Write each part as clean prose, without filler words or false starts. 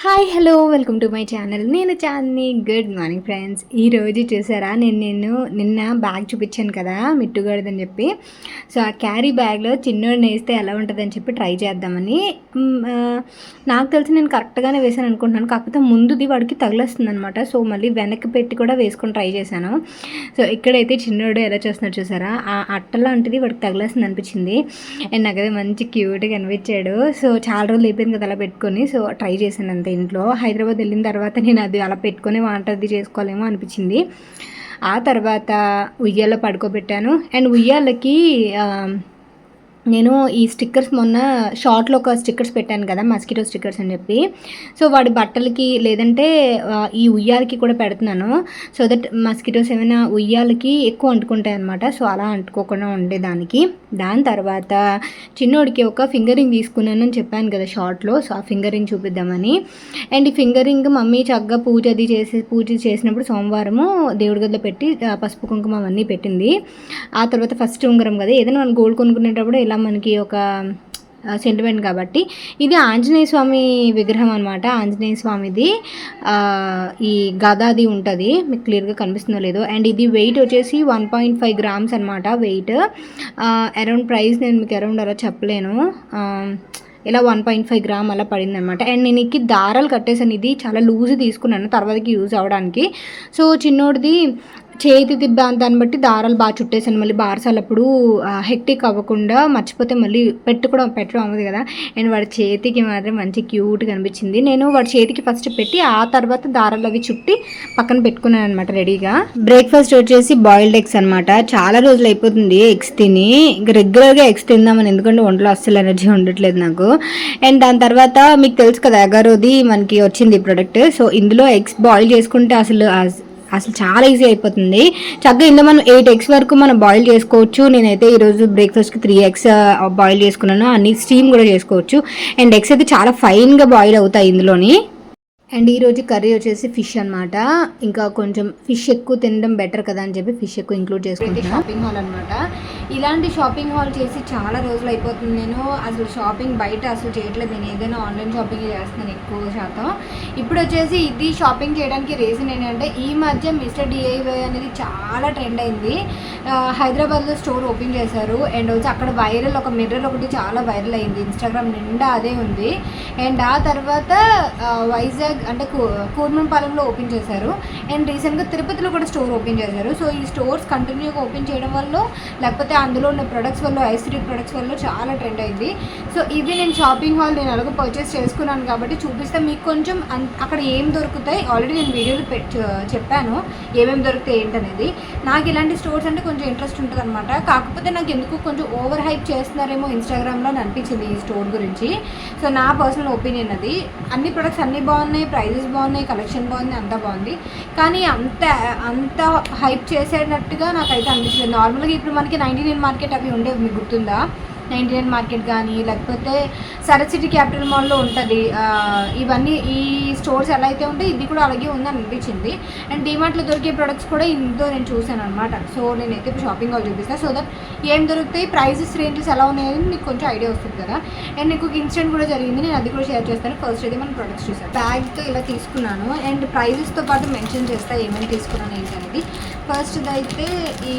Hi hello welcome to my channel. నేను Chandini. Good morning friends. ఈరోజు చూసారా, నిన్న బ్యాగ్ చూపించాను కదా మిట్టుగాడిదని చెప్పి. సో ఆ క్యారీ బ్యాగ్లో చిన్నోడిని వేస్తే ఎలా ఉంటుందని చెప్పి ట్రై చేద్దామని. నాకు తెలిసి నేను కరెక్ట్గానే వేసాను అనుకుంటున్నాను. కాకపోతే ముందుది వాడికి తగిలేస్తుంది అనమాట. సో మళ్ళీ వెనక్కి పెట్టి కూడా వేసుకొని ట్రై చేశాను. సో ఇక్కడైతే చిన్నోడు ఎలా చేస్తున్నాడు చూసారా, ఆ అట్ట లాంటిది వాడికి తగిలేస్తుంది అనిపించింది. అండ్ నాకైతే మంచి క్యూట్గా అనిపించాడు. సో చాలా రోజులు అయిపోయింది కదా అలా పెట్టుకొని. సో ట్రై చేశాను అంతే. ఇంట్లో హైదరాబాద్ వెళ్ళిన తర్వాత నేను అది అలా పెట్టుకొని వంటది చేసుకోలేమో అనిపించింది. ఆ తర్వాత ఉయ్యాల పడుకోబెట్టాను. అండ్ ఉయ్యాలకి నేను ఈ స్టిక్కర్స్ మొన్న షార్ట్లో ఒక స్టిక్కర్స్ పెట్టాను కదా, మస్కిటో స్టిక్కర్స్ అని చెప్పి. సో వాడి బట్టలకి లేదంటే ఈ ఉయ్యాలకి కూడా పెడుతున్నాను. సో దట్ మస్కిటోస్ ఏమైనా ఉయ్యాలకి ఎక్కువ అంటుకుంటాయి అనమాట. సో అలా అంటుకోకుండా ఉండేదానికి. దాని తర్వాత చిన్నోడికి ఒక ఫింగర్ రింగ్ తీసుకున్నాను అని చెప్పాను కదా షార్ట్లో. సో ఆ ఫింగర్ రింగ్ చూపిద్దామని. అండ్ ఈ ఫింగర్ రింగ్ మమ్మీ చక్కగా పూజ చేసినప్పుడు సోమవారము దేవుడి గదిలో పెట్టి పసుపు కుంకుమ అవన్నీ పెట్టింది. ఆ తర్వాత ఫస్ట్ ఉంగరం కదా, ఏదైనా మనం గోల్డ్ కొనుక్కునేటప్పుడు ఇలా మనకి ఒక సెంటిమెంట్ కాబట్టి. ఇది ఆంజనేయ స్వామి విగ్రహం అనమాట. ఆంజనేయ స్వామిది ఈ గదాది ఉంటుంది, మీకు క్లియర్గా కనిపిస్తుందో లేదో. అండ్ ఇది వెయిట్ వచ్చేసి 1.5 grams అనమాట వెయిట్. అరౌండ్ ప్రైస్ నేను మీకు అరౌండ్ అలా చెప్పలేను. ఇలా 1.5 grams అలా పడింది అనమాట. అండ్ నేను ఇక్కడికి దారాలు కట్టేసాను. ఇది చాలా లూజ్ తీసుకున్నాను తర్వాతకి యూజ్ అవ్వడానికి. సో చిన్నోడిది చేతి దాన్ని బట్టి దారాలు బాగా చుట్టేసాను. మళ్ళీ బారసాలప్పుడు హెక్టిక్ అవ్వకుండా మర్చిపోతే మళ్ళీ పెట్టడం అవ్వదు కదా. అండ్ వాడి చేతికి మాత్రం మంచి క్యూట్గా అనిపించింది. నేను వాడి చేతికి ఫస్ట్ పెట్టి ఆ తర్వాత దారాలు అవి చుట్టి పక్కన పెట్టుకున్నాను అనమాట రెడీగా. బ్రేక్ఫాస్ట్ వచ్చేసి బాయిల్డ్ ఎగ్స్ అనమాట. చాలా రోజులు అయిపోతుంది ఎగ్స్ తిని. ఇంకా రెగ్యులర్గా ఎగ్స్ తిందామని, ఎందుకంటే ఒంట్లో అస్సలు ఎనర్జీ ఉండట్లేదు నాకు. అండ్ దాని తర్వాత మీకు తెలుసు కదా అగారోది మనకి వచ్చింది ప్రోడక్ట్. సో ఇందులో ఎగ్స్ బాయిల్ చేసుకుంటే అసలు చాలా ఈజీ అయిపోతుంది. చక్కగా ఇందులో మనం 8 eggs వరకు మనం బాయిల్ చేసుకోవచ్చు. నేనైతే ఈరోజు బ్రేక్ఫాస్ట్కి 3 eggs బాయిల్ చేసుకున్నాను. అన్ని స్టీమ్ కూడా చేసుకోవచ్చు. అండ్ ఎగ్స్ అయితే చాలా ఫైన్గా బాయిల్ అవుతాయి ఇందులోని. అండ్ ఈరోజు కర్రీ వచ్చేసి ఫిష్ అనమాట. ఇంకా కొంచెం ఫిష్ ఎక్కువ తినడం బెటర్ కదా అని చెప్పి ఫిష్ ఎక్కువ ఇంక్లూడ్ చేసుకుంటున్నాను. షాపింగ్ హాల్ అనమాట. ఇలాంటి షాపింగ్ హాల్ చేసి చాలా రోజులు అయిపోతుంది. నేను అసలు షాపింగ్ బయట అసలు చేయట్లేదు. నేను ఏదైనా ఆన్లైన్ షాపింగ్ చేస్తున్నాను ఎక్కువ శాతం. ఇప్పుడు వచ్చేసి ఇది షాపింగ్ చేయడానికి రీజన్ ఏంటంటే, ఈ మధ్య మిస్టర్ డిఐవై అనేది చాలా ట్రెండ్ అయింది. హైదరాబాద్లో స్టోర్ ఓపెన్ చేశారు. అండ్ వచ్చి అక్కడ వైరల్ ఒక మిర్రర్ ఒకటి చాలా వైరల్ అయింది. ఇన్స్టాగ్రామ్ నిండా అదే ఉంది. అండ్ ఆ తర్వాత వైజాగ్ అంటే కూర్మంపాలెంలో ఓపెన్ చేశారు. అండ్ రీసెంట్గా తిరుపతిలో కూడా స్టోర్ ఓపెన్ చేశారు. సో ఈ స్టోర్స్ కంటిన్యూగా ఓపెన్ చేయడం వల్ల, లేకపోతే అందులో ఉన్న ప్రొడక్ట్స్ వల్ల, ఐసీడీ ప్రొడక్ట్స్ వల్ల చాలా ట్రెండ్ అయింది. సో ఇవి నేను షాపింగ్ హాల్ నేను అలాగే పర్చేస్ చేసుకున్నాను కాబట్టి చూపిస్తే మీకు కొంచెం అక్కడ ఏం దొరుకుతాయి. ఆల్రెడీ నేను వీడియోలో చెప్పాను ఏమేమి దొరుకుతాయి ఏంటనేది. నాకు ఇలాంటి స్టోర్స్ అంటే కొంచెం ఇంట్రెస్ట్ ఉంటుంది అనమాట. కాకపోతే నాకు ఎందుకు కొంచెం ఓవర్ హైప్ చేస్తున్నారేమో ఇన్స్టాగ్రామ్లో అని అనిపించింది ఈ స్టోర్ గురించి. సో నా పర్సనల్ ఒపీనియన్ అది. అన్ని ప్రొడక్ట్స్ అన్నీ బాగున్నాయి, ప్రైజెస్ బాగున్నాయి, కలెక్షన్ బాగుంది, అంతా బాగుంది. కానీ అంత హైప్ చేసేటట్టుగా నాకైతే అనిపించలేదు. నార్మల్గా ఇప్పుడు మనకి 99 మార్కెట్ అవి ఉండేవి, మీకు గుర్తుందా? 99 మార్కెట్ కానీ, లేకపోతే సరత్ సిటీ క్యాపిటల్ మాల్లో ఉంటుంది. ఇవన్నీ ఈ స్టోర్స్ ఎలా అయితే ఉంటాయి ఇది కూడా అలాగే ఉందని అనిపించింది. అండ్ డిమార్ట్లో దొరికే ప్రొడక్ట్స్ కూడా ఇందులో నేను చూశాను అనమాట. సో నేనైతే ఇప్పుడు షాపింగ్ హాల్ చూపిస్తాను. సో దట్ ఏం దొరుకుతాయి, ప్రైజెస్ రేంజెస్ ఎలా ఉన్నాయని మీకు కొంచెం ఐడియా వస్తుంది కదా. అండ్ నీకు ఇన్సిడెంట్ కూడా జరిగింది, నేను అది కూడా షేర్ చేస్తాను. ఫస్ట్ అయితే మనం ప్రొడక్ట్స్ చూసాను. బ్యాగ్తో ఇలా తీసుకున్నాను. అండ్ ప్రైజెస్తో పాటు మెన్షన్ చేస్తా ఏమేమి తీసుకున్నాను ఏంటనేది. ఫస్ట్ అయితే ఈ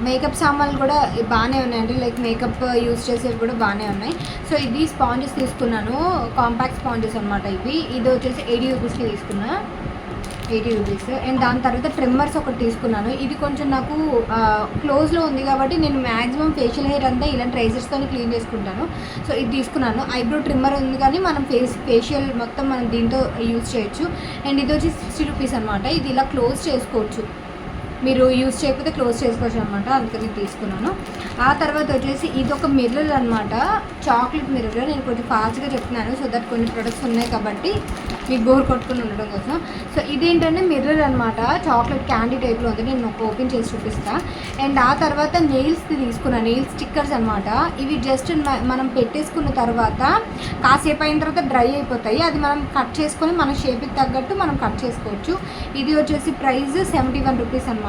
మేకప్ సామాన్లు కూడా బాగానే ఉన్నాయండి. లైక్ మేకప్ యూజ్ చేసేవి కూడా బాగానే ఉన్నాయి. సో ఇది స్పాంజెస్ తీసుకున్నాను, కాంపాక్ట్ స్పాంజెస్ అనమాట. ఇది వచ్చేసి 80 రూపీస్కి తీసుకున్నా, 80 రూపీస్. అండ్ దాని తర్వాత ట్రిమ్మర్స్ ఒకటి తీసుకున్నాను. ఇది కొంచెం నాకు క్లోజ్లో ఉంది కాబట్టి నేను మ్యాక్సిమం ఫేషియల్ హెయిర్ అంతా ఇలాంటి రైజర్స్తో క్లీన్ చేసుకుంటాను. సో ఇది తీసుకున్నాను. ఐబ్రో ట్రిమ్మర్ ఉంది కానీ మనం ఫేషియల్ మొత్తం మనం దీంతో యూజ్ చేయొచ్చు. అండ్ ఇది వచ్చి 60 రూపీస్ అనమాట. ఇది ఇలా క్లోజ్ చేసుకోవచ్చు, మీరు యూజ్ చేయకపోతే క్లోజ్ చేసుకోవచ్చు అనమాట. అందుకని తీసుకున్నాను. ఆ తర్వాత వచ్చేసి ఇది ఒక మిర్రర్ అనమాట, చాక్లెట్ మిర్రర్. నేను కొంచెం ఫాస్ట్గా చెప్తున్నాను సో దట్ కొన్ని ప్రొడక్ట్స్ ఉన్నాయి కాబట్టి మీకు బోర్ కొట్టుకుని ఉండడం కోసం. సో ఇదేంటంటే మిర్రర్ అనమాట, చాక్లెట్ క్యాండీ టైప్లో ఉంది. నేను ఒక ఓపెన్ చేసి చూపిస్తాను. అండ్ ఆ తర్వాత నెయిల్స్ది తీసుకున్నాను, నెయిల్ స్టిక్కర్స్ అనమాట. ఇవి జస్ట్ మనం పెట్టేసుకున్న తర్వాత కాసేపు అయిన తర్వాత డ్రై అయిపోతాయి. అది మనం కట్ చేసుకొని మన షేప్కి తగ్గట్టు మనం కట్ చేసుకోవచ్చు. ఇది వచ్చేసి ప్రైస్ 71 రూపీస్ అనమాట.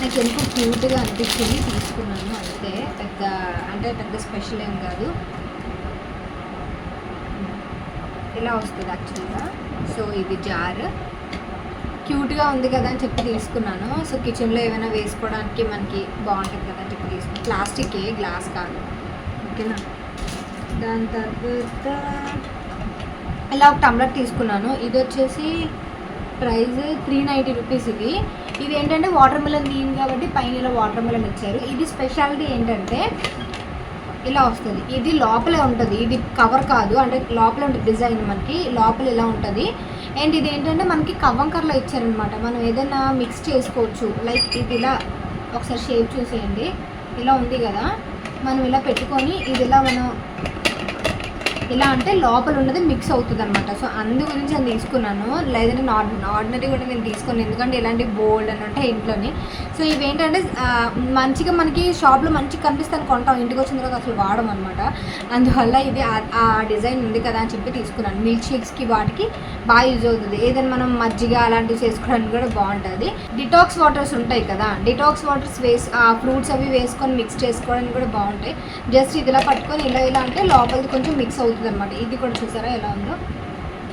నాకు ఎంతో క్యూట్గా అనిపించింది, తీసుకున్నాను అంతే. పెద్ద స్పెషల్ ఏం కాదు. ఇలా వస్తుంది యాక్చువల్గా. సో ఇది జార్ క్యూట్గా ఉంది కదా అని చెప్పి తీసుకున్నాను. సో కిచెన్లో ఏమైనా వేసుకోవడానికి మనకి బాగుంటుంది కదా అని చెప్పి తీసుకున్నాను. ప్లాస్టిక్, గ్లాస్ కాదు, ఓకేనా. దాని తర్వాత ఇలా ఒక టమ్లర్ తీసుకున్నాను. ఇది వచ్చేసి ప్రైస్ 390 రూపీస్. ఇది ఏంటంటే వాటర్ మిలన్ తీయం కాబట్టి పైన ఇలా వాటర్ మిలన్ ఇచ్చారు. ఇది స్పెషాలిటీ ఏంటంటే ఇలా వస్తుంది. ఇది లోపలే ఉంటుంది, ఇది కవర్ కాదు, అంటే లోపలే ఉంటుంది డిజైన్, మనకి లోపల ఇలా ఉంటుంది. అండ్ ఇది ఏంటంటే మనకి కవ్వంకర్లో ఇచ్చారనమాట. మనం ఏదైనా మిక్స్ చేసుకోవచ్చు. లైక్ ఇది ఇలా ఒకసారి షేప్ చూసేయండి, ఇలా ఉంది కదా, మనం ఇలా పెట్టుకొని ఇది ఇలా మనం ఇలా అంటే లోపల ఉన్నది మిక్స్ అవుతుంది అనమాట. సో అందు గురించి నేను తీసుకున్నాను, లేదంటే ఆర్డినరీ కూడా నేను తీసుకున్నాను, ఎందుకంటే ఇలాంటి బోల్డ్ అని ఉంటాయి ఇంట్లోని. సో ఇవేంటంటే మంచిగా మనకి షాప్లో మంచిగా కనిపిస్తాను, కొంటాం, ఇంటికి వచ్చిన తర్వాత అసలు వాడడం అనమాట. అందువల్ల ఇది ఆ డిజైన్ ఉంది కదా అని చెప్పి తీసుకున్నాను. మిల్క్ షేక్స్కి వాటికి బాగా యూజ్ అవుతుంది. ఏదైనా మనం మజ్జిగ అలాంటివి చేసుకోవడానికి కూడా బాగుంటుంది. డిటాక్స్ వాటర్స్ ఉంటాయి కదా, డిటాక్స్ వాటర్స్ ఫ్రూట్స్ అవి వేసుకొని మిక్స్ చేసుకోవడానికి కూడా బాగుంటాయి. జస్ట్ ఇదిలా పట్టుకొని ఇలా అంటే లోపలిది కొంచెం మిక్స్ అవుతుంది అనమాట. ఇది కూడా చూసారా ఎలా ఉందో,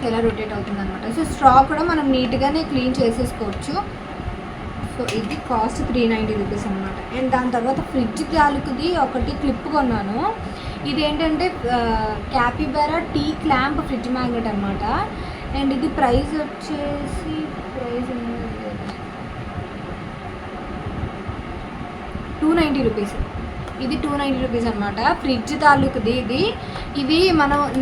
ఎలా రొటేట్ అవుతుంది అనమాట. సో స్ట్రా కూడా మనం నీట్గానే క్లీన్ చేసేసుకోవచ్చు. సో ఇది కాస్ట్ 390 రూపీస్ అనమాట. అండ్ దాని తర్వాత ఫ్రిడ్జ్ తాలూకుది ఒకటి క్లిప్ కొన్నాను. ఇది ఏంటంటే క్యాపిబెరా టీ క్లాంప్ ఫ్రిడ్జ్ మ్యాగ్నెట్ అనమాట. అండ్ ఇది ప్రైస్ వచ్చేసి 290 రూపీస్. ఇది 290 రూపీస్ అనమాట. ఫ్రిడ్జ్ తాలూకుది ఇది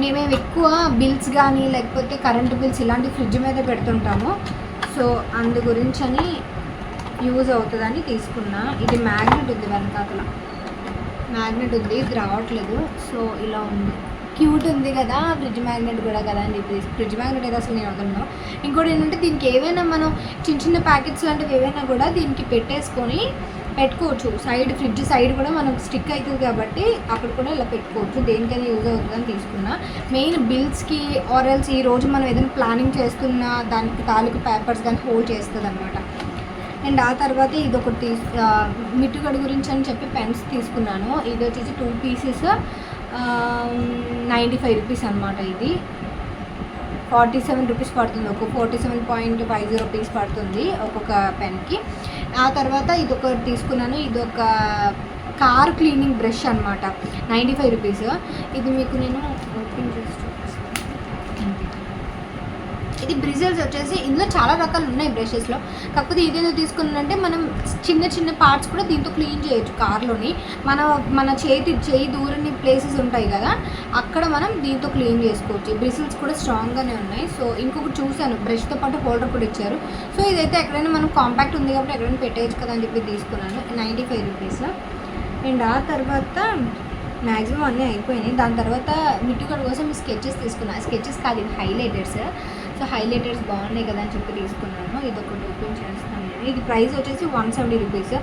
మేము ఎక్కువ బిల్స్ కానీ లేకపోతే కరెంటు బిల్స్ ఇలాంటి ఫ్రిడ్జ్ మీద పెడుతుంటాము. సో అందు గురించి అని యూజ్ అవుతుందని తీసుకున్నా. ఇది మ్యాగ్నెట్ ఉంది, వెనకాతల మ్యాగ్నెట్ ఉంది, ఇది రావట్లేదు. సో ఇలా ఉంది, క్యూట్ ఉంది కదా, ఫ్రిడ్జ్ మ్యాగ్నెట్ కూడా కదా అని చెప్పి ఫ్రిడ్జ్ మ్యాగ్నెట్ అయితే అసలు నేను వదలను. ఇంకోటి ఏంటంటే దీనికి ఏవైనా మనం చిన్న ప్యాకెట్స్ లాంటివి ఏవైనా కూడా దీనికి పెట్టుకోవచ్చు. ఫ్రిడ్జ్ సైడ్ కూడా మనకు స్టిక్ అవుతుంది కాబట్టి అక్కడ కూడా ఇలా పెట్టుకోవచ్చు. దేనికైనా యూజ్ అవుతుందని తీసుకున్నా. మెయిన్ బిల్స్కి ఆర్ఎల్స్ ఈరోజు మనం ఏదైనా ప్లానింగ్ చేస్తున్నా దానికి తాలూకు పేపర్స్ దానికి హోల్డ్ చేస్తుంది అనమాట. అండ్ ఆ తర్వాత ఇది ఒకటి మిట్టుగడ గురించి అని చెప్పి పెన్స్ తీసుకున్నాను. ఇది వచ్చేసి 2 పీసెస్ 95 రూపీస్ అనమాట. ఇది 47 రూపీస్ పడుతుంది, ఒక 47.50 రూపీస్ పడుతుంది ఒక్కొక్క పెన్కి. ఆ తర్వాత ఇది ఒకటి తీసుకున్నాను. ఇది ఒక కార్ క్లీనింగ్ బ్రష్ అనమాట, 95 రూపీస్. ఇది మీకు నేను ఓపెన్ చేసి చూపిస్తాను. ఇది బ్రిజిల్స్ వచ్చేసి ఇందులో చాలా రకాలు ఉన్నాయి బ్రషెస్లో. కాకపోతే ఇదేదో తీసుకున్నానంటే మనం చిన్న పార్ట్స్ కూడా దీంతో క్లీన్ చేయొచ్చు. కార్లోని మన చేయి దూరని ప్లేసెస్ ఉంటాయి కదా, అక్కడ మనం దీంతో క్లీన్ చేసుకోవచ్చు. బ్రిజిల్స్ కూడా స్ట్రాంగ్గానే ఉన్నాయి. సో ఇంకొకటి చూశాను, బ్రష్తో పాటు హోల్డర్ కూడా ఇచ్చారు. సో ఇదైతే ఎక్కడైనా మనం కాంపాక్ట్ ఉంది కాబట్టి ఎక్కడైనా పెట్టేయచ్చు కదా అని చెప్పి తీసుకున్నాను, 95 రూపీస్. అండ్ ఆ తర్వాత మ్యాక్సిమం అన్నీ అయిపోయినాయి. దాని తర్వాత మిట్టుగడ కోసం స్కెచెస్ తీసుకున్నాను. స్కెచెస్ కాదు, ఇది హైలైటర్స్. సో హైలైటర్స్ బాగున్నాయి కదా అని చెప్పి తీసుకున్నాను. ఇది ఒకటి ఓపెన్ చేస్తాను నేను. ఇది ప్రైస్ వచ్చేసి 170 రూపీస్.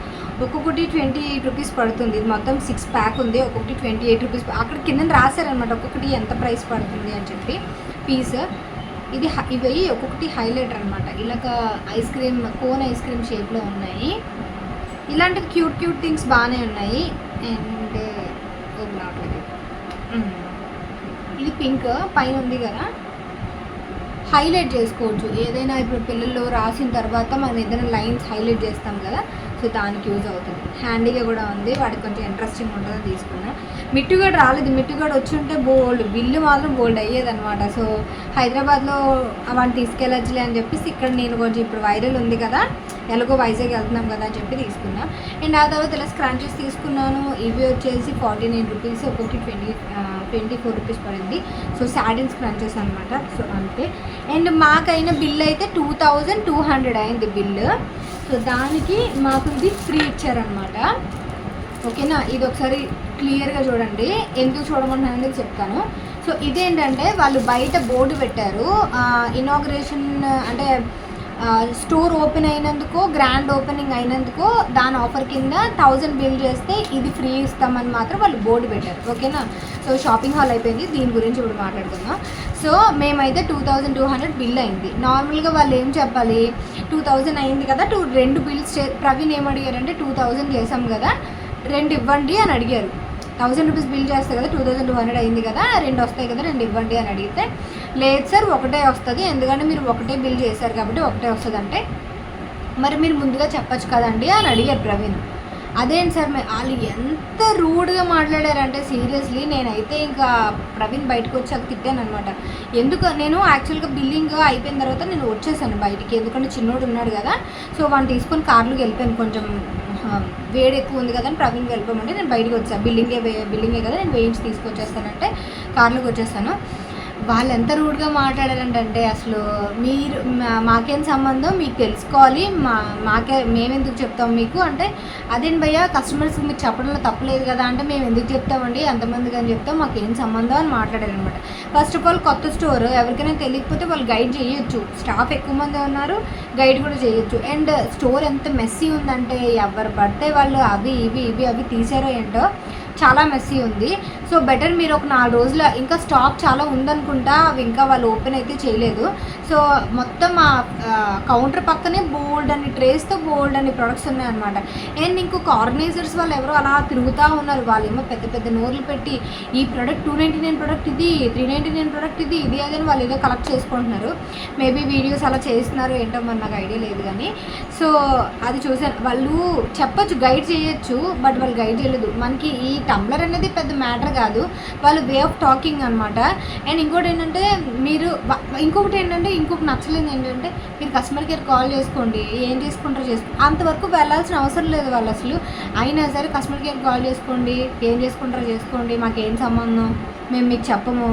ఒక్కొక్కటి 28 రూపీస్ పడుతుంది. ఇది మొత్తం 6 ప్యాక్ ఉంది. ఒక్కొక్కటి 28 రూపీస్. అక్కడ కింద రాశారనమాట ఒక్కొక్కటి ఎంత ప్రైస్ పడుతుంది అని చెప్పి పీస్. ఇవి ఒక్కొక్కటి హైలైటర్ అనమాట. ఇలాగ కోన్ ఐస్ క్రీమ్ షేప్లో ఉన్నాయి. ఇలాంటి క్యూట్ థింగ్స్ బాగానే ఉన్నాయి. అండ్ ఇది పింక్ పైన ఉంది కదా, హైలైట్ చేసుకోవచ్చు. ఏదైనా ఇప్పుడు పిల్లలు రాసిన తర్వాత మనం ఏదైనా లైన్స్ హైలైట్ చేస్తాం కదా, సో దానికి యూజ్ అవుతుంది. హ్యాండీగా కూడా ఉంది, వాడికి కొంచెం ఇంట్రెస్టింగ్ ఉంటుందని తీసుకున్నా. మిట్టుగడ రాలేదు, మిట్టుగడ వచ్చి ఉంటే బిల్లు మాత్రం బోల్డ్ అయ్యేదనమాట. సో హైదరాబాద్లో అవన్నీ తీసుకెళ్ళచ్చులే అని చెప్పేసి ఇక్కడ నేను కొంచెం ఇప్పుడు వైరల్ ఉంది కదా, ఎలాగో వైజాగ్ వెళ్తున్నాం కదా అని చెప్పి తీసుకున్నా. అండ్ ఆ తర్వాత ఇలా స్క్రాంచెస్ తీసుకున్నాను. ఇవి వచ్చేసి 49 రూపీస్, ఒక్కొక్కటి 24 రూపీస్ పడింది. సో సాటిన్ స్క్రాంచెస్ అనమాట. సో అంతే. అండ్ మాకైన బిల్ అయితే 2200 అయింది బిల్లు. సో దానికి మాకు ఇది ఫ్రీ ఇచ్చారనమాట. ఓకేనా, ఇది ఒకసారి క్లియర్గా చూడండి. ఎందుకు చూడమని చెప్తాను. సో ఇదేంటంటే వాళ్ళు బయట బోర్డు పెట్టారు, ఇనాగ్రేషన్ అంటే స్టోర్ ఓపెన్ అయినందుకో గ్రాండ్ ఓపెనింగ్ అయినందుకో దాని ఆఫర్ కింద 1000 బిల్ చేస్తే ఇది ఫ్రీ ఇస్తామని మాత్రం వాళ్ళు బోర్డు పెట్టారు. ఓకేనా. సో షాపింగ్ హాల్ అయిపోయింది, దీని గురించి ఇప్పుడు మాట్లాడుకుందాం. సో మేమైతే 2200 బిల్ అయింది. నార్మల్గా వాళ్ళు ఏం చెప్పాలి, 2000 అయింది కదా, 2 బిల్స్ ప్రవీణ్ ఏమడిగారంటే 2000 చేసాం కదా 2 ఇవ్వండి అని అడిగారు. 1000 రూపీస్ బిల్ చేస్తే కదా 2200 అయింది కదా, 2 వస్తాయి కదా 2 ఇవ్వండి అని అడిగితే, లేదు సార్ ఒకటే వస్తుంది, ఎందుకంటే మీరు ఒకటే బిల్ చేశారు కాబట్టి ఒకటే వస్తుంది. అంటే మరి మీరు ముందుగా చెప్పచ్చు కదండి అని అడిగారు ప్రవీణ్. అదేంటి సార్ వాళ్ళు ఎంత రూడ్గా మాట్లాడారంటే సీరియస్లీ నేనైతే ఇంకా ప్రవీణ్ బయటకు వచ్చాక తిట్టాను అనమాట. ఎందుకు నేను యాక్చువల్గా బిల్లింగ్ అయిపోయిన తర్వాత నేను వచ్చేసాను బయటికి, ఎందుకంటే చిన్నోడు ఉన్నాడు కదా. సో వాడిని తీసుకొని కార్లోకి వెళ్ళిపోయాను, కొంచెం వేడి ఎక్కువ ఉంది కదా అని ప్రవీణ్కి వెళ్ళిపోమంటే నేను బయటకు వచ్చాను. బిల్లింగే కదా నేను వేయించి తీసుకొచ్చేస్తానంటే కార్లోకి వచ్చేస్తాను. వాళ్ళు ఎంత రూడ్గా మాట్లాడారంటే అసలు మీరు మాకేం సంబంధం, మీకు తెలుసుకోవాలి, మేమెందుకు చెప్తాం మీకు అంటే, అదేంటి భయ్యా కస్టమర్స్కి మీరు చెప్పడంలో తప్పలేదు కదా అంటే, మేము ఎందుకు చెప్తామండి అంతమందికి అని చెప్తాం, మాకేం సంబంధం అని మాట్లాడారనమాట. ఫస్ట్ ఆఫ్ ఆల్ కొత్త స్టోర్ ఎవరికైనా తెలియకపోతే వాళ్ళు గైడ్ చేయొచ్చు, స్టాఫ్ ఎక్కువ మంది ఉన్నారు గైడ్ కూడా చేయొచ్చు. అండ్ స్టోర్ ఎంత మెస్సీ ఉందంటే ఎవరు పడితే వాళ్ళు అవి ఇవి తీసారో ఏంటో చాలా మెస్సీ ఉంది. సో బెటర్ మీరు ఒక 4 రోజుల ఇంకా స్టాక్ చాలా ఉందనుకుంటా, అవి ఇంకా వాళ్ళు ఓపెన్ అయితే చేయలేదు. సో మొత్తం ఆ కౌంటర్ పక్కనే బోల్డ్ అని ట్రేస్తో బోల్డ్ అని ప్రొడక్ట్స్ ఉన్నాయన్నమాట. అండ్ ఇంకొక ఆర్గనైజర్స్ వాళ్ళు ఎవరో అలా తిరుగుతూ ఉన్నారు, వాళ్ళేమో పెద్ద పెద్ద నోర్లు పెట్టి ఈ ప్రోడక్ట్ 299 ప్రోడక్ట్ ఇది, 399 ప్రోడక్ట్ ఇది అదని వాళ్ళు ఏదో కలెక్ట్ చేసుకుంటున్నారు. మేబీ వీడియోస్ అలా చేస్తున్నారు ఏంటో మరి నాకు ఐడియా లేదు కానీ. సో అది చూసాను, వాళ్ళు చెప్పచ్చు గైడ్ చేయొచ్చు, బట్ వాళ్ళు గైడ్ చేయలేదు. మనకి ఈ టంబ్లర్ అనేది పెద్ద మ్యాటర్ కాదు, వాళ్ళు వే ఆఫ్ టాకింగ్ అనమాట. అండ్ ఇంకొకటి ఏంటంటే ఇంకొక నచ్చలేదు ఏంటంటే, మీరు కస్టమర్ కేర్ కాల్ చేసుకోండి, ఏం చేసుకుంటారో అంతవరకు వెళ్ళాల్సిన అవసరం లేదు వాళ్ళు అసలు. అయినా సరే కస్టమర్ కేర్ కాల్ చేసుకోండి, ఏం చేసుకుంటారో చేసుకోండి, మాకేం సంబంధం, మేము మీకు చెప్పము,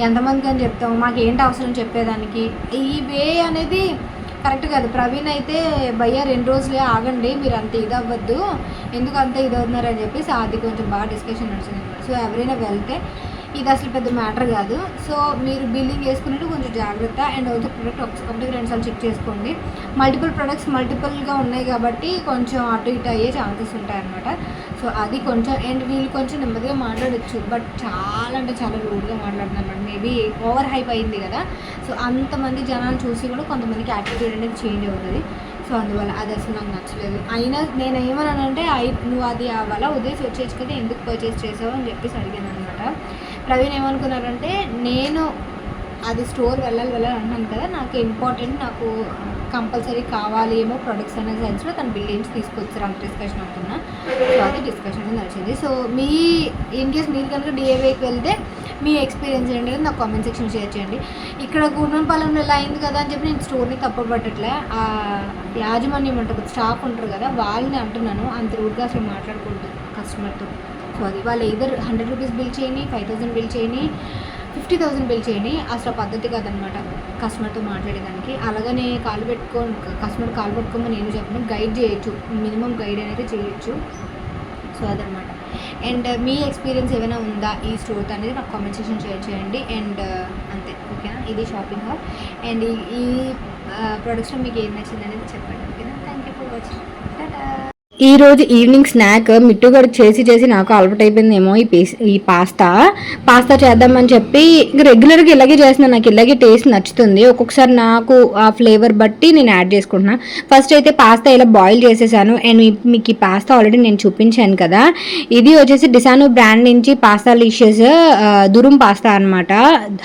ఎంతమందికి అని చెప్తాము, మాకేంటి అవసరం చెప్పేదానికి. ఈ వే అనేది కరెక్ట్ కాదు. ప్రవీణ్ అయితే భయ్యా 2 రోజులే ఆగండి, మీరు అంత ఇది అవ్వద్దు, ఎందుకు అంత ఇది అవుతున్నారు అని చెప్పేసి అది కొంచెం బాగా డిస్కషన్ నడిచింది అనమాట. సో ఎవరైనా వెళ్తే ఇది అసలు పెద్ద మ్యాటర్ కాదు. సో మీరు బిల్లింగ్ చేసుకున్నట్టు కొంచెం జాగ్రత్త. అండ్ ఆల్సో ప్రొడక్ట్ ఒకటికి 2 సార్లు చెక్ చేసుకోండి. మల్టిపుల్ ప్రొడక్ట్స్ మల్టిపుల్గా ఉన్నాయి కాబట్టి కొంచెం అటు ఇటు అయ్యే ఛాన్సెస్ ఉంటాయన్నమాట. సో అది కొంచెం, అండ్ వీళ్ళు కొంచెం నెమ్మదిగా మాట్లాడచ్చు, బట్ చాలా అంటే చాలా రూడ్గా మాట్లాడుతున్నారు. మేబీ ఓవర్ హైప్ అయింది కదా, సో అంతమంది జనాలు చూసి కూడా కొంతమందికి యాటిట్యూడ్ అనేది చేంజ్ అవుతుంది. సో అందువల్ల అది అసలు నాకు నచ్చలేదు. అయినా నేను ఏమన్నానంటే, నువ్వు అది అవ్వాలా ఉదయం వచ్చేసి కదా, ఎందుకు పర్చేస్ చేసావు అని చెప్పేసి అడిగాను అనమాట. ప్రవీణ్ ఏమనుకున్నారంటే, నేను అది స్టోర్ వెళ్ళాలి అంటున్నాను కదా, నాకు ఇంపార్టెంట్, నాకు కంపల్సరీ కావాలి ఏమో ప్రొడక్ట్స్ అనే సెన్స్లో తను బిల్ ఏంచి తీసుకొచ్చారు అంత డిస్కషన్ అవుతున్నా. సో అది డిస్కషన్ నడిచింది. సో ఇన్ కేస్ మీరు కనుక డిఏవేకి వెళ్తే మీ ఎక్స్పీరియన్స్ ఏంటంటే నాకు కామెంట్ సెక్షన్ షేర్ చేయండి. ఇక్కడ గూడెంపాలెంలో ఇలా అయింది కదా అని చెప్పి నేను స్టోర్ని తప్పబట్టట్లే, ఆ యాజమాన్యం ఉంటుంది, స్టాఫ్ ఉంటారు కదా, వాళ్ళని అంటున్నాను. అంత రూడ్గా అసలు మాట్లాడకూడదు కస్టమర్తో. సో అది వాళ్ళు ఇద్దరు 100 రూపీస్ బిల్ చేయని, 5000 బిల్ చేయని, 50,000 బిల్ చేయని, అసలు పద్ధతి కాదనమాట కస్టమర్తో మాట్లాడేదానికి. అలాగనే కస్టమర్ కాలు పెట్టుకోమని నేను చెప్పను, గైడ్ చేయొచ్చు, మినిమం గైడ్ అనేది చేయొచ్చు. సో అదనమాట. అండ్ మీ ఎక్స్పీరియన్స్ ఏమైనా ఉందా ఈ స్టోర్ అనేది నాకు కామెంట్ సెక్షన్ షేర్ చేయండి. అండ్ అంతే, ఓకేనా. ఇది షాపింగ్ హాల్. అండ్ ఈ ప్రొడక్ట్స్లో మీకు ఏం నచ్చింది అనేది చెప్పండి, ఓకేనా. Thank you for watching. Tata. ఈరోజు ఈవినింగ్ స్నాక్ మిట్టుగడు చేసి నాకు అలవాటు అయిపోయిందేమో ఈ పాస్తా చేద్దామని చెప్పి రెగ్యులర్గా ఇలాగే చేస్తున్నాను. నాకు ఇలాగే టేస్ట్ నచ్చుతుంది. ఒక్కొక్కసారి నాకు ఆ ఫ్లేవర్ బట్టి నేను యాడ్ చేసుకుంటున్నాను. ఫస్ట్ అయితే పాస్తా ఇలా బాయిల్ చేసేసాను. అండ్ మీకు ఈ పాస్తా ఆల్రెడీ నేను చూపించాను కదా, ఇది వచ్చేసి డిసానో బ్రాండ్ నుంచి పాస్తా లిషియస్ దురుమ్ పాస్తా అనమాట.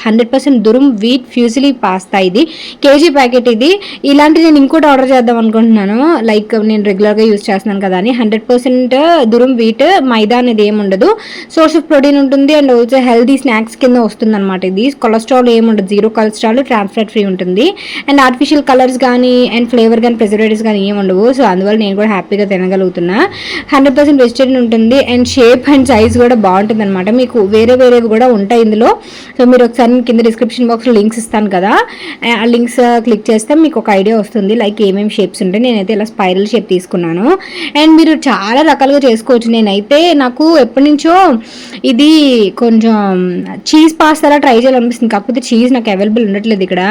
100% దురుమ్ వీట్ ఫ్యూజిలీ పాస్తా. ఇది కేజీ ప్యాకెట్. ఇది ఇలాంటి నేను ఇంకోటి ఆర్డర్ చేద్దాం అనుకుంటున్నాను, లైక్ నేను రెగ్యులర్గా యూజ్ చేస్తున్నాను కదా అని. 100% దురుమ్ వీట్, మైదా అనేది ఏమి ఉండదు, సోర్స్ ఆఫ్ ప్రోటీన్ ఉంటుంది. అండ్ ఆల్సో హెల్దీ స్నాక్స్ కింద వస్తుంది అనమాట. ఇది కొలెస్ట్రాల్ ఏముండదు, 0 కొలెస్ట్రాల్, ట్రాన్స్ఫాట్ ఫ్రీ ఉంటుంది. అండ్ ఆర్టిఫిషియల్ కలర్స్ కానీ అండ్ ఫ్లేవర్ కానీ ప్రిజర్వేటివ్స్ కానీ ఏమి ఉండవు. సో అందువల్ల నేను కూడా హ్యాపీగా తినగలుగుతున్నా. 100% వెజిటేరియన్ ఉంటుంది. అండ్ షేప్ అండ్ సైజ్ కూడా బాగుంటుంది అనమాట. మీకు వేరేవి కూడా ఉంటాయి ఇందులో. సో మీరు ఒకసారి కింద డిస్క్రిప్షన్ బాక్స్లో లింక్స్ ఇస్తాను కదా, ఆ లింక్స్ క్లిక్ చేస్తే మీకు ఒక ఐడియా వస్తుంది, లైక్ ఏమేమి షేప్స్ ఉంటాయి. నేనైతే ఇలా స్పైరల్ షేప్ తీసుకున్నాను. అండ్ మీరు చాలా రకాలుగా చేసుకోవచ్చు. నేనైతే నాకు ఎప్పటి నుంచో ఇది కొంచెం చీజ్ పాస్తాలా ట్రై చేయాలనిపిస్తుంది, కాకపోతే చీజ్ నాకు అవైలబుల్ ఉండట్లేదు ఇక్కడ.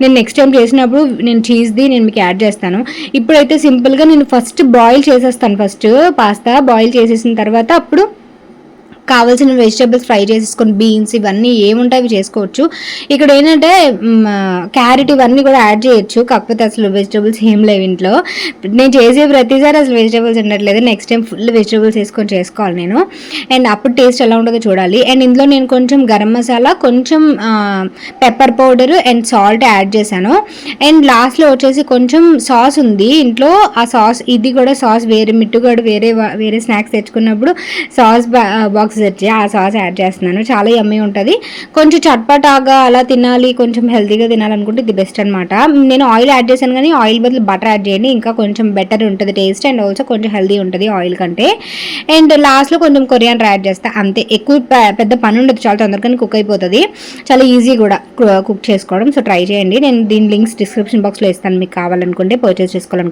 నేను నెక్స్ట్ టైం చేసినప్పుడు నేను చీజ్ది నేను మీకు యాడ్ చేస్తాను. ఇప్పుడైతే సింపుల్గా నేను ఫస్ట్ బాయిల్ చేసేస్తాను. ఫస్ట్ పాస్తా బాయిల్ చేసేసిన తర్వాత అప్పుడు కావాల్సిన వెజిటేబుల్స్ ఫ్రై చేసేసుకొని బీన్స్ ఇవన్నీ ఏముంటాయి అవి చేసుకోవచ్చు. ఇక్కడ ఏంటంటే క్యారెట్ ఇవన్నీ కూడా యాడ్ చేయొచ్చు, కాకపోతే అసలు వెజిటేబుల్స్ ఏం లేవు ఇంట్లో. నేను చేసే ప్రతిసారి అసలు వెజిటేబుల్స్ ఉండట్లేదు. నెక్స్ట్ టైం ఫుల్ వెజిటేబుల్స్ వేసుకొని చేసుకోవాలి నేను. అండ్ అప్పుడు టేస్ట్ ఎలా ఉంటుందో చూడాలి. అండ్ ఇందులో నేను కొంచెం గరం మసాలా, కొంచెం pepper powder and salt add చేశాను. అండ్ లాస్ట్లో వచ్చేసి కొంచెం సాస్ ఉంది ఇంట్లో. ఆ సాస్ ఇది కూడా సాస్ వేరే మిట్టుగాడు వేరే స్నాక్స్ తెచ్చుకున్నప్పుడు సాస్ బాక్స్ వచ్చి ఆ సాస్ యాడ్ చేస్తున్నాను. చాలా యమ్మీ ఉంటుంది. కొంచెం చట్పటాగా అలా తినాలి, కొంచెం హెల్తీగా తినాలనుకుంటే ఇది బెస్ట్ అనమాట. నేను ఆయిల్ యాడ్ చేశాను, కానీ ఆయిల్ బదులు బటర్ యాడ్ చేయండి, ఇంకా కొంచెం బెటర్ ఉంటుంది టేస్ట్. అండ్ ఆల్సో కొంచెం హెల్తీ ఉంటుంది ఆయిల్ కంటే. అండ్ లాస్ట్లో కొంచెం కొరియాండర్ యాడ్ చేస్తా అంతే. ఎక్కువ పెద్ద పని ఉండదు, చాలా తొందరగానే కుక్ అయిపోతుంది. చాలా ఈజీ కూడా కుక్ చేసుకోవడం. సో ట్రై చేయండి. నేను దీని లింక్స్ డిస్క్రిప్షన్ బాక్స్లో ఇస్తాను, మీకు కావాలనుకుంటే పర్చేస్ చేసుకోవాలనుకుంటే.